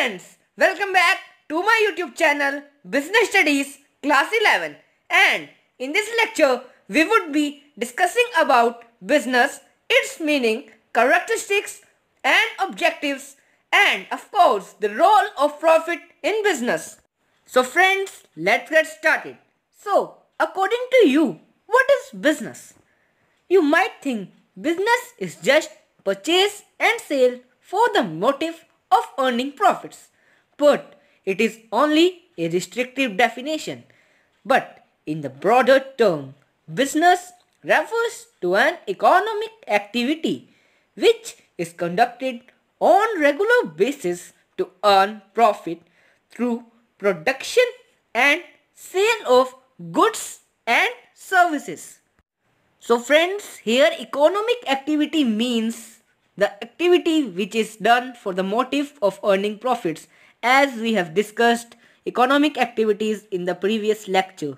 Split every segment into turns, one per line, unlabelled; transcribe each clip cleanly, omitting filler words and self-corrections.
friends, welcome back to my YouTube channel Business Studies Class 11, and in this lecture we would be discussing about business, its meaning, characteristics and objectives, and of course the role of profit in business. So friends, let's get started. So according to you, what is business? You might think business is just purchase and sale for the motive of earning profits, but it is only a restrictive definition. But in the broader term, business refers to an economic activity which is conducted on regular basis to earn profit through production and sale of goods and services. So friends, here economic activity means the activity which is done for the motive of earning profits, as we have discussed economic activities in the previous lecture.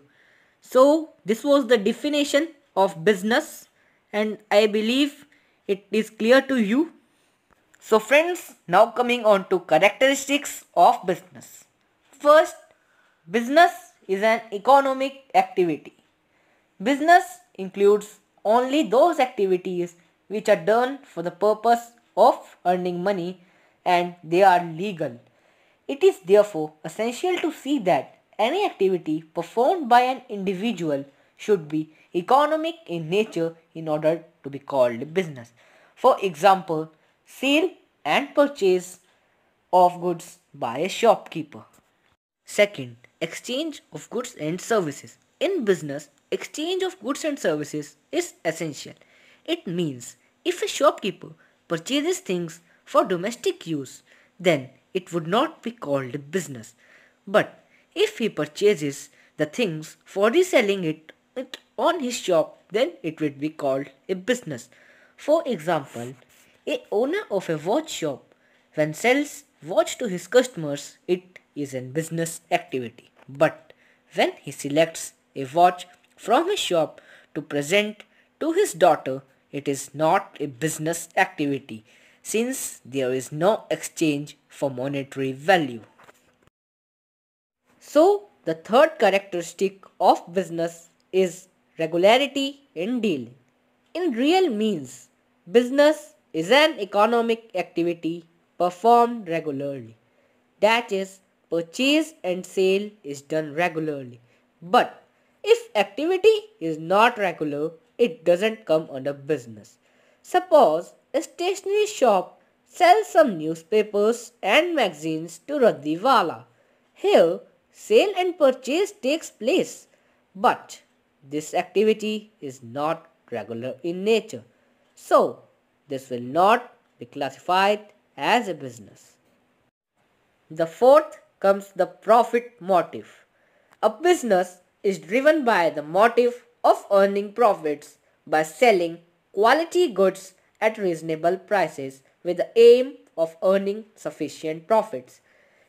So this was the definition of business, and I believe it is clear to you. So friends, now coming on to characteristics of business. First, business is an economic activity. Business includes only those activities which are done for the purpose of earning money and they are legal. It is therefore essential to see that any activity performed by an individual should be economic in nature in order to be called business. For example, sale and purchase of goods by a shopkeeper. Second, exchange of goods and services. In business, exchange of goods and services is essential. It means if a shopkeeper purchases things for domestic use, then it would not be called a business. But if he purchases the things for reselling it on his shop, then it would be called a business. For example, a owner of a watch shop, when sells watch to his customers, it is a business activity. But when he selects a watch from his shop to present to his daughter, it is not a business activity since there is no exchange for monetary value. So, the third characteristic of business is regularity in dealing. In real means, business is an economic activity performed regularly. That is, purchase and sale is done regularly. But if activity is not regular, it doesn't come under business. Suppose a stationery shop sells some newspapers and magazines to Raddiwala. Here, sale and purchase takes place, but this activity is not regular in nature. So, this will not be classified as a business. The fourth comes the profit motive. A business is driven by the motive of earning profits by selling quality goods at reasonable prices with the aim of earning sufficient profits.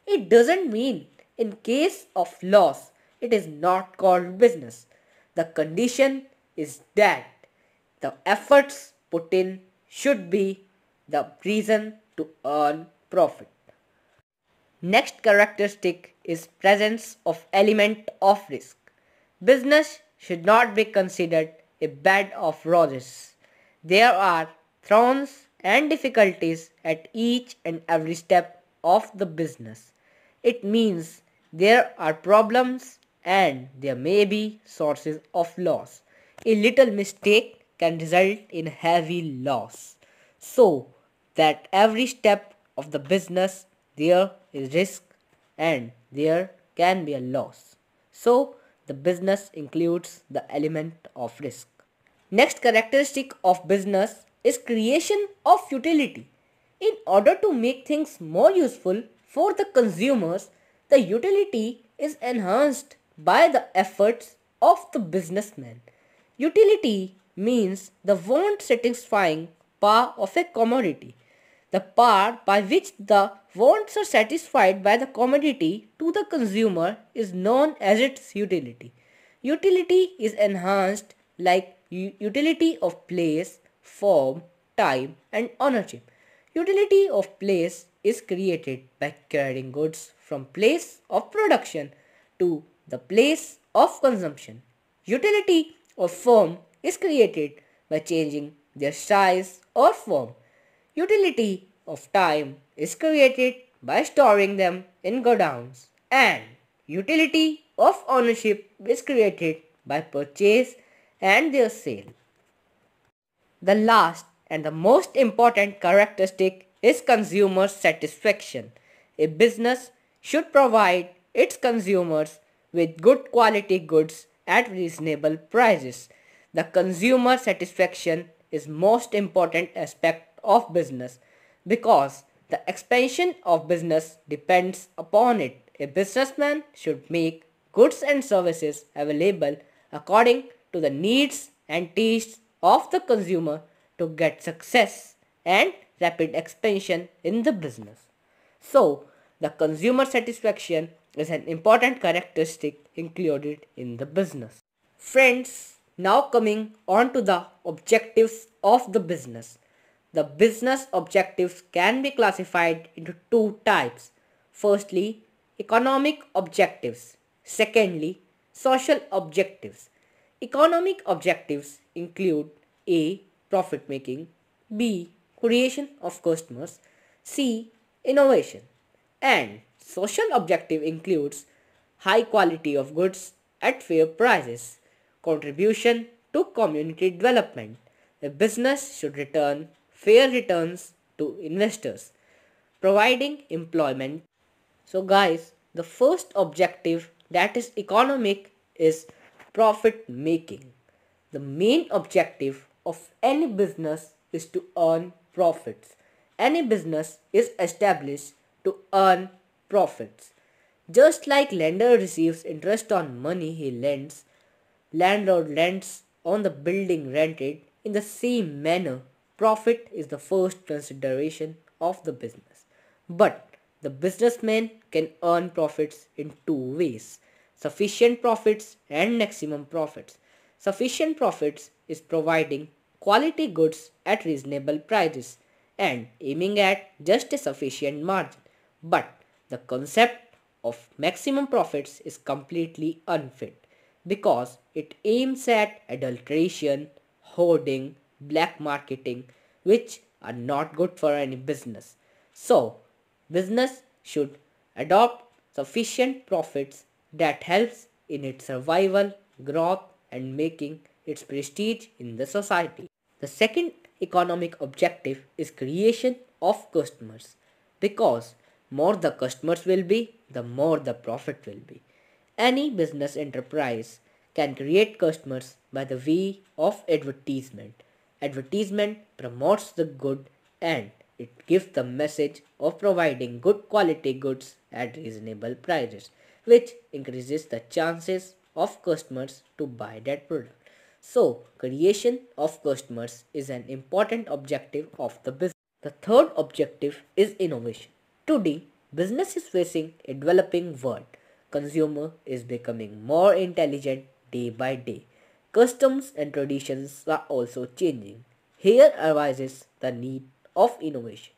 It doesn't mean in case of loss it is not called business. The condition is that the efforts put in should be the reason to earn profit. Next characteristic is presence of element of risk. Business should not be considered a bed of roses. There are thorns and difficulties at each and every step of the business. It means there are problems and there may be sources of loss. A little mistake can result in heavy loss. So that every step of the business there is risk and there can be a loss. So the business includes the element of risk. Next characteristic of business is creation of utility. In order to make things more useful for the consumers, the utility is enhanced by the efforts of the businessman. Utility means the want satisfying power of a commodity. The power by which the wants are satisfied by the commodity to the consumer is known as its utility. Utility is enhanced like utility of place, form, time and ownership. Utility of place is created by carrying goods from place of production to the place of consumption. Utility of form is created by changing their size or form. Utility of time is created by storing them in godowns. And utility of ownership is created by purchase and their sale. The last and the most important characteristic is consumer satisfaction. A business should provide its consumers with good quality goods at reasonable prices. The consumer satisfaction is most important aspect of business because the expansion of business depends upon it. A businessman should make goods and services available according to the needs and tastes of the consumer to get success and rapid expansion in the business. So, the consumer satisfaction is an important characteristic included in the business. Friends, now coming on to the objectives of the business. The business objectives can be classified into two types. Firstly, economic objectives. Secondly, social objectives. Economic objectives include A. Profit making, B. Creation of customers, C. Innovation. And social objective includes high quality of goods at fair prices, contribution to community development. A business should return fair returns to investors, providing employment. So guys, the first objective, that is economic, is profit making. The main objective of any business is to earn profits. Any business is established to earn profits. Just like lender receives interest on money he lends, landlord lends on the building rented. In the same manner, profit is the first consideration of the business. But the businessman can earn profits in two ways: sufficient profits and maximum profits. Sufficient profits is providing quality goods at reasonable prices and aiming at just a sufficient margin. But the concept of maximum profits is completely unfit because it aims at adulteration, hoarding, black marketing, which are not good for any business. So, business should adopt sufficient profits that helps in its survival, growth, and making its prestige in the society. The second economic objective is creation of customers because more the customers will be, the more the profit will be. Any business enterprise can create customers by the way of advertisement. Advertisement promotes the good and it gives the message of providing good quality goods at reasonable prices, which increases the chances of customers to buy that product. So, creation of customers is an important objective of the business. The third objective is innovation. Today, business is facing a developing world. Consumer is becoming more intelligent day by day. Customs and traditions are also changing. Here arises the need of innovation.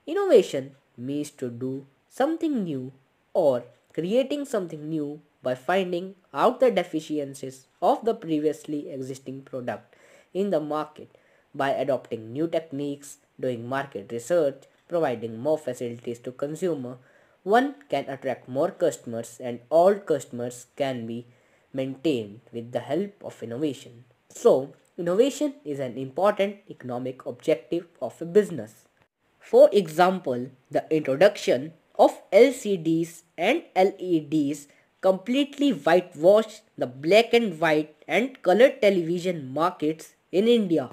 Innovation means to do something new or creating something new by finding out the deficiencies of the previously existing product in the market by adopting new techniques, doing market research, providing more facilities to consumer. One can attract more customers and all customers can be maintained with the help of innovation. So, innovation is an important economic objective of a business. For example, the introduction of LCDs and LEDs completely whitewashed the black and white and colored television markets in India.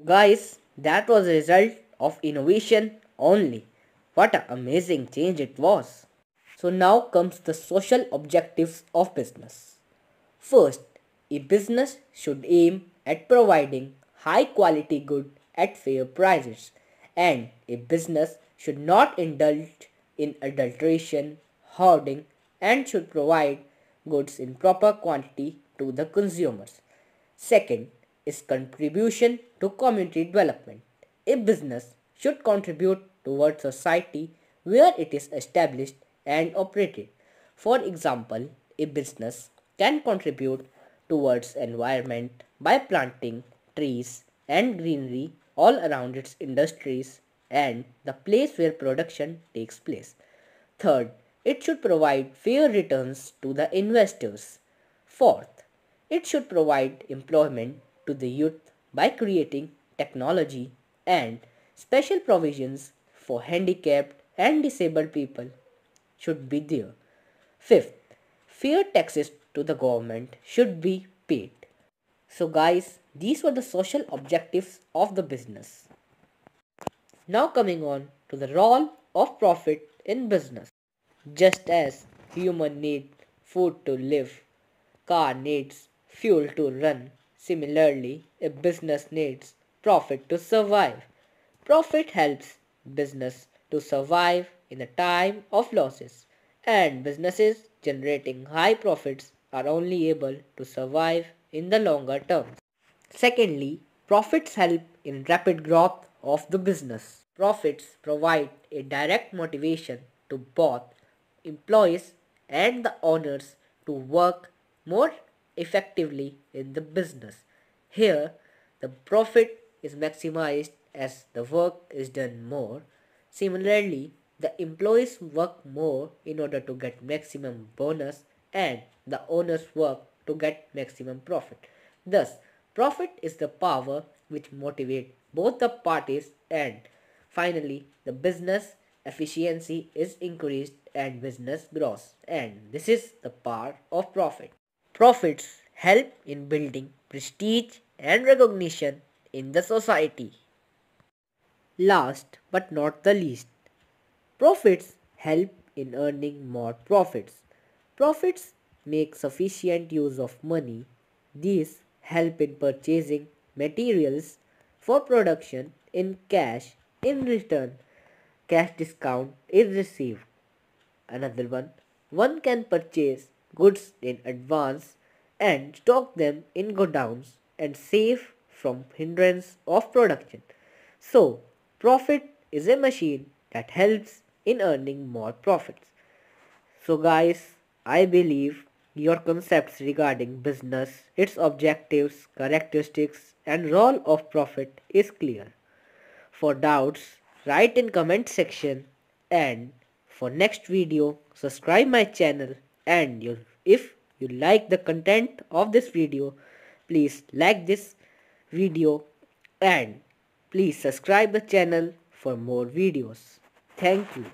Guys, that was a result of innovation only. What an amazing change it was. So now comes the social objectives of business. First, a business should aim at providing high quality good at fair prices, and a business should not indulge in adulteration, hoarding, and should provide goods in proper quantity to the consumers. Second is contribution to community development. A business should contribute
towards society where it is established and operated. For example, a business can contribute towards environment by planting trees and greenery all around its industries and the place where production takes place. Third, it should provide fair returns to the investors. Fourth, it should provide employment to the youth by creating technology and special provisions for handicapped and disabled people should be there. Fifth, fair taxes to the government should be paid. So guys, these were the social objectives of the business. Now coming on to the role of profit in business. Just as human need food to live, car needs fuel to run, similarly a business needs profit to survive. Profit helps business to survive in a time of losses, and businesses generating high profits are only able to survive in the longer term. Secondly, profits help in rapid growth of the business. Profits provide a direct motivation to both employees and the owners to work more effectively in the business. Here, the profit is maximized as the work is done more. Similarly, the employees work more in order to get maximum bonus and the owners work to get maximum profit. Thus, profit is the power which motivates both the parties and finally the business efficiency is increased and business grows, and this is the power of profit. Profits help in building prestige and recognition in the society. Last but not the least, profits help in earning more profits. Profits make sufficient use of money. These help in purchasing materials for production in cash. In return, cash discount is received. Another one can purchase goods in advance and stock them in godowns and save from hindrance of production. So, profit is a machine that helps in earning more profits. So guys, I believe your concepts regarding business, its objectives, characteristics and role of profit is clear. For doubts, write in comment section, and for next video, subscribe my channel, and if you like the content of this video, please like this video and please subscribe the channel for more videos. Thank you.